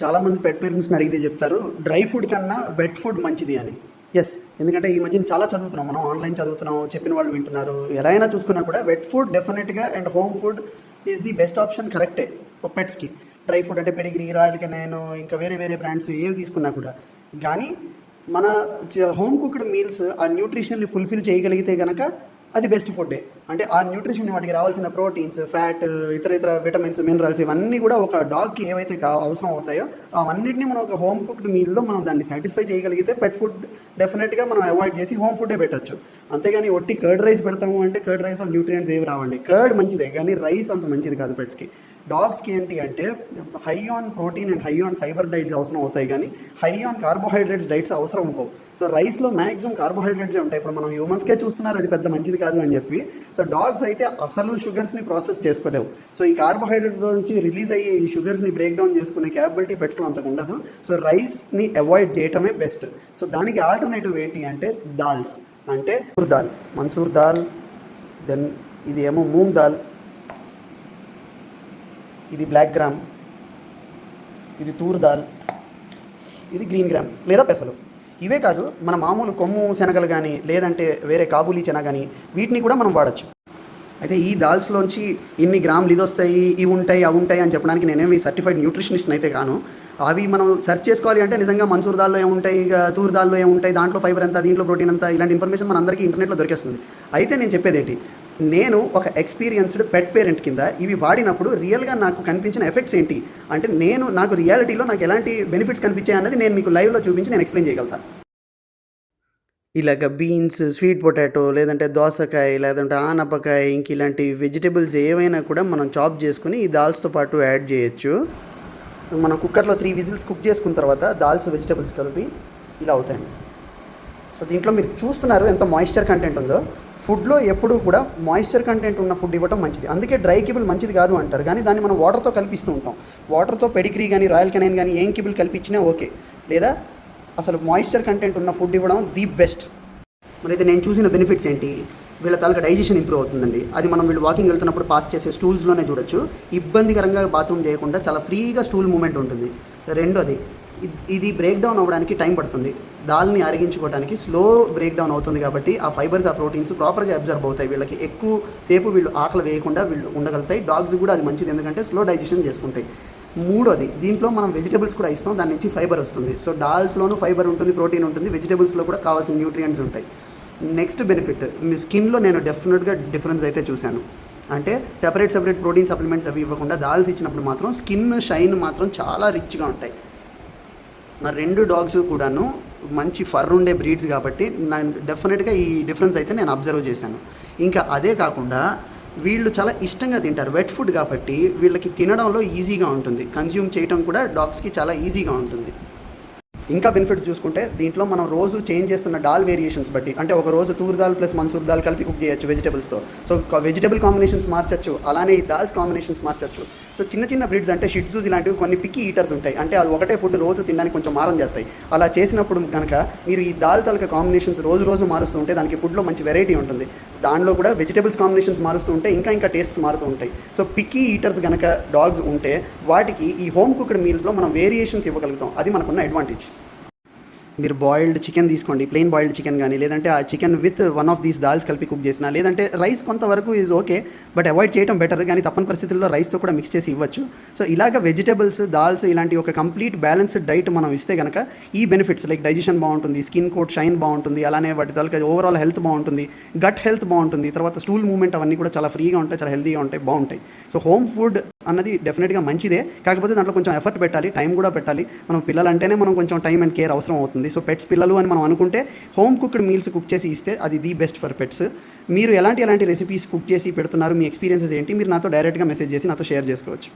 చాలామంది పెట్ పేరెంట్స్ని అడిగితే చెప్తారు డ్రై ఫుడ్ కన్నా వెట్ ఫుడ్ మంచిది అని. ఎస్, ఎందుకంటే ఈ మధ్యన చాలా చదువుతున్నాం, మనం ఆన్లైన్ చదువుతున్నాం, చెప్పిన వాళ్ళు వింటున్నారు. ఎలా అయినా చూసుకున్నా కూడా వెట్ ఫుడ్ డెఫినెట్గా and home food is the best option, కరెక్టే పెట్స్కి. డ్రై ఫుడ్ అంటే పెడిగ్రీ, రాయల్ కెనైన్, ఇంకా వేరే వేరే బ్రాండ్స్ ఏవి తీసుకున్నా కూడా. కానీ మన హోమ్ కుక్డ్ మీల్స్ ఆ న్యూట్రిషన్ని ఫుల్ఫిల్ చేయగలిగితే కనుక అది బెస్ట్ ఫుడ్డే. అంటే ఆ న్యూట్రిషన్, వాటికి రావాల్సిన ప్రోటీన్స్, ఫ్యాట్, ఇతర విటమిన్స్, మినరల్స్ ఇవన్నీ కూడా ఒక డాగ్కి ఏవైతే అవసరం అవుతాయో అవన్నిటిని మనం ఒక హోమ్ కుక్డ్ మీల్లో మనం దాన్ని సాటిస్ఫై చేయగలిగితే పెట్ ఫుడ్ డెఫినెట్గా మనం అవాయిడ్ చేసి హోమ్ ఫుడ్డే పెట్టచ్చు. అంతేగాని ఒట్టి కర్డ్ రైస్ పెడతాము అంటే కర్డ్ రైస్లో న్యూట్రియంట్స్ ఏవి రావండి. కర్డ్ మంచిదే కానీ రైస్ అంత మంచిది కాదు పెట్స్కి. డాగ్స్కి ఏంటి అంటే high on protein and high on fibre diets అవసరం అవుతాయి, కానీ హై ఆన్ కార్బోహైడ్రేట్స్ డైట్స్ అవసరం అవ్వవు. సో రైస్లో మ్యాక్సిమం కార్బోహైడ్రేట్సే ఉంటాయి. ఇప్పుడు మనం హ్యూమన్స్కే చూస్తున్నారు అది పెద్ద మంచిది కాదు అని చెప్పి. సో డాగ్స్ అయితే అసలు షుగర్స్ని ప్రాసెస్ చేసుకోలేవు. సో ఈ కార్బోహైడ్రేట్ నుంచి రిలీజ్ అయ్యే ఈ షుగర్స్ని బ్రేక్ డౌన్ చేసుకునే క్యాపబిలిటీ పెట్స్లో అంతకు ఉండదు. సో రైస్ని అవాయిడ్ చేయటమే బెస్ట్. సో దానికి ఆల్టర్నేటివ్ ఏంటి అంటే దాల్స్, అంటే మన్సూర్ దాల్, దెన్ ఇది ఏమో మూంగ్ దాల్, ఇది బ్లాక్ గ్రామ్, ఇది తూర్ దాల్, ఇది గ్రీన్ గ్రామ్ లేదా పెసలు. ఇవే కాదు, మన మామూలు కొమ్ము శనగలు కానీ లేదంటే వేరే కాబూలీ శనగ కానీ వీటిని కూడా మనం వాడచ్చు. అయితే ఈ దాల్స్లోంచి ఇన్ని గ్రాములు ఇది వస్తాయి, ఇవి ఉంటాయి, అవి ఉంటాయి అని చెప్పడానికి నేనేమి సర్టిఫైడ్ న్యూట్రిషనిస్ట్ అయితే కాను. అవి మనం సెర్చ్ చేసుకోవాలి అంటే నిజంగా మన్సూర్ దాల్లో ఏముంటాయి, ఇక తూర్ దాల్లో ఏముంటాయి, దాంట్లో ఫైబర్ ఎంత, దీంట్లో ప్రోటీన్ ఎంత, ఇలాంటి ఇన్ఫర్మేషన్ మన అందరికీ ఇంటర్నెట్లో దొరికేస్తుంది. అయితే నేను చెప్పేది ఏంటి, నేను ఒక ఎక్స్పీరియన్స్డ్ పెట్ పేరెంట్ కింద ఇవి వాడినప్పుడు రియల్గా నాకు కనిపించిన ఎఫెక్ట్స్ ఏంటి అంటే నాకు రియాలిటీలో నాకు ఎలాంటి బెనిఫిట్స్ కనిపించాయి అన్నది నేను మీకు లైవ్లో చూపించి నేను ఎక్స్ప్లెయిన్ చేయగలుగుతాను. ఇలాగ బీన్స్, స్వీట్ పొటాటో, లేదంటే దోసకాయ, లేదంటే ఆనపకాయ, ఇంక ఇలాంటి వెజిటేబుల్స్ ఏవైనా కూడా మనం చాప్ చేసుకుని ఈ దాల్స్తో పాటు యాడ్ చేయొచ్చు. మనం కుక్కర్లో 3 విజిల్స్ కుక్ చేసుకున్న తర్వాత దాల్స్, వెజిటేబుల్స్ కలిపి ఇలా అవుతాయండి. సో దీంట్లో మీరు చూస్తున్నారు ఎంత మాయిశ్చర్ కంటెంట్ ఉందో. ఫుడ్లో ఎప్పుడూ కూడా మాయిశ్చర్ కంటెంట్ ఉన్న ఫుడ్ ఇవ్వటం మంచిది. అందుకే డ్రై కిబుల్ మంచిది కాదు అంటారు, కానీ దాన్ని మనం వాటర్తో కల్పిస్తూ ఉంటాం. వాటర్తో పెడిగ్రీ కానీ రాయల్ కెనైన్ కానీ ఏం కిబుల్ కల్పించినా ఓకే, లేదా అసలు మాయిశ్చర్ కంటెంట్ ఉన్న ఫుడ్ ఇవ్వడం ది బెస్ట్. మరి అయితే నేను చూసిన బెనిఫిట్స్ ఏంటి, వీళ్ళ తాలూకా డైజెషన్ ఇంప్రూవ్ అవుతుందండి. అది మనం వీళ్ళు వాకింగ్ వెళ్తున్నప్పుడు పాస్ చేసే స్టూల్స్లోనే చూడొచ్చు. ఇబ్బందికరంగా బాత్రూమ్ చేయకుండా చాలా ఫ్రీగా స్టూల్ మూమెంట్ ఉంటుంది. రెండోది, ఇది బ్రేక్ డౌన్ అవ్వడానికి టైం పడుతుంది. దాల్ని అరిగించుకోవడానికి స్లో బ్రేక్ డౌన్ అవుతుంది కాబట్టి ఆ ఫైబర్స్, ఆ ప్రోటీన్స్ ప్రాపర్గా అబ్జర్వ్ అవుతాయి. వీళ్ళకి ఎక్కువ సేపు వీళ్ళు ఆకలి వేయకుండా వీళ్ళు ఉండగలుగుతాయి. డాగ్స్ కూడా అది మంచిది, ఎందుకంటే స్లో డైజెషన్ చేసుకుంటాయి. మూడోది, దీంట్లో మనం వెజిటేబుల్స్ కూడా ఇస్తాం, దాని నుంచి ఫైబర్ వస్తుంది. సో డాల్స్లోనూ ఫైబర్ ఉంటుంది, ప్రోటీన్ ఉంటుంది, వెజిటేబుల్స్లో కూడా కావాల్సిన న్యూట్రియంట్స్ ఉంటాయి. నెక్స్ట్ బెనిఫిట్, మీ స్కిన్లో నేను డెఫినెట్గా డిఫరెన్స్ అయితే చూశాను. అంటే సెపరేట్ ప్రోటీన్ సప్లిమెంట్స్ అవి ఇవ్వకుండా దాల్స్ ఇచ్చినప్పుడు మాత్రం స్కిన్ షైన్ మాత్రం చాలా రిచ్గా ఉంటాయి. నా 2 డాగ్స్ కూడాను మంచి ఫర్ ఉండే బ్రీడ్స్ కాబట్టి నేను డెఫినెట్గా ఈ డిఫరెన్స్ అయితే నేను అబ్జర్వ్ చేశాను. ఇంకా అదే కాకుండా వీళ్ళు చాలా ఇష్టంగా తింటారు. వెట్ ఫుడ్ కాబట్టి వీళ్ళకి తినడంలో ఈజీగా ఉంటుంది, కన్జ్యూమ్ చేయడం కూడా డాగ్స్కి చాలా ఈజీగా ఉంటుంది. ఇంకా బెనిఫిట్స్ చూసుకుంటే దీంట్లో మనం రోజు చేంజ్ చేస్తున్న దాల్ వేరియేషన్స్ బట్టి, అంటే ఒక రోజు తూర్ దాల్ ప్లస్ మన్సూర్ దాల్ కలిపి కుక్ చేయొచ్చు వెజిటేబుల్స్తో. సో వెజిటేబుల్ కాంబినేషన్స్ మార్చచ్చు, అలానే ఈ దాల్స్ కాంబినేషన్స్ మార్చచ్చు. సో చిన్న బ్రీడ్స్ అంటే షిట్జూస్ ఇలాంటివి కొన్ని పిక్కీ ఈటర్స్ ఉంటాయి, అంటే అది ఒకటే ఫుడ్ రోజు తినడానికి కొంచెం మారం చేస్తాయి. అలా చేసినప్పుడు కనుక మీరు ఈ దాల్ తాలూకా కాంబినేషన్స్ రోజు మారుస్తూ ఉంటే దానికి ఫుడ్లో మంచి వెరైటీ ఉంటుంది. దానిలో కూడా వెజిటేబుల్స్ కాంబినేషన్స్ మారుస్తూ ఉంటే ఇంకా టేస్ట్స్ మారుతూ ఉంటాయి. సో పిక్కీ ఈటర్స్ కనుక డాగ్స్ ఉంటే వాటికి ఈ హోమ్ కుక్డ్ మీల్స్లో మనం వేరియేషన్స్ ఇవ్వగలుగుతాం. అది మనకున్న అడ్వాంటేజ్. మీరు బాయిల్డ్ చికెన్ తీసుకోండి, ప్లెయిన్ బాయిల్డ్ చికెన్ కానీ, లేదంటే ఆ chicken with one of these dals కలిపి కుక్ చేసిన, లేదంటే రైస్ కొంతవరకు ఈజ్ ఓకే, బట్ అవాయిడ్ చేయడం బెటర్. కానీ తప్పని పరిస్థితుల్లో రైస్తో కూడా మిక్స్ చేసి ఇవ్వచ్చు. సో ఇలాగ వెజిటేబుల్స్, దాల్స్ ఇలాంటి ఒక కంప్లీట్ బ్యాలెన్స్డ్ డైట్ మనం ఇస్తే కనుక ఈ బెనిఫిట్స్ లైక్ డైజెషన్ బాగుంటుంది, స్కిన్ కోట్ షైన్ బాగుంటుంది, అలానే వాటి తాలూకా ఓవరాల్ హెల్త్ బాగుంటుంది, గట్ హెల్త్ బాగుంటుంది, తర్వాత స్టూల్ మూవ్మెంట్ అవన్నీ కూడా చాలా ఫ్రీగా ఉంటాయి, చాలా హెల్తీగా ఉంటాయి, బాగుంటాయి. సో హోమ్ ఫుడ్ అన్నది డెఫినెట్గా మంచిదే, కాకపోతే దాంట్లో కొంచెం ఎఫర్ట్ పెట్టాలి, టైం కూడా పెట్టాలి. మనం పిల్లలు అంటేనే మనం కొంచెం టైం అండ్ కేర్ అవసరం అవుతుంది. సో పెట్స్ పిల్లలు అని మనం అనుకుంటే హోమ్ కుక్డ్ మీల్స్ కుక్ చేసి ఇస్తే అది ది బెస్ట్ ఫర్ పెట్స్. మీరు ఎలాంటి రెసిపీస్ కుక్ చేసి పెడుతున్నారు, మీ ఎక్స్పీరియన్సెస్ ఏంటి, మీరు నాతో డైరెక్ట్గా మెసేజ్ చేసి నాతో షేర్ చేసుకోవచ్చు.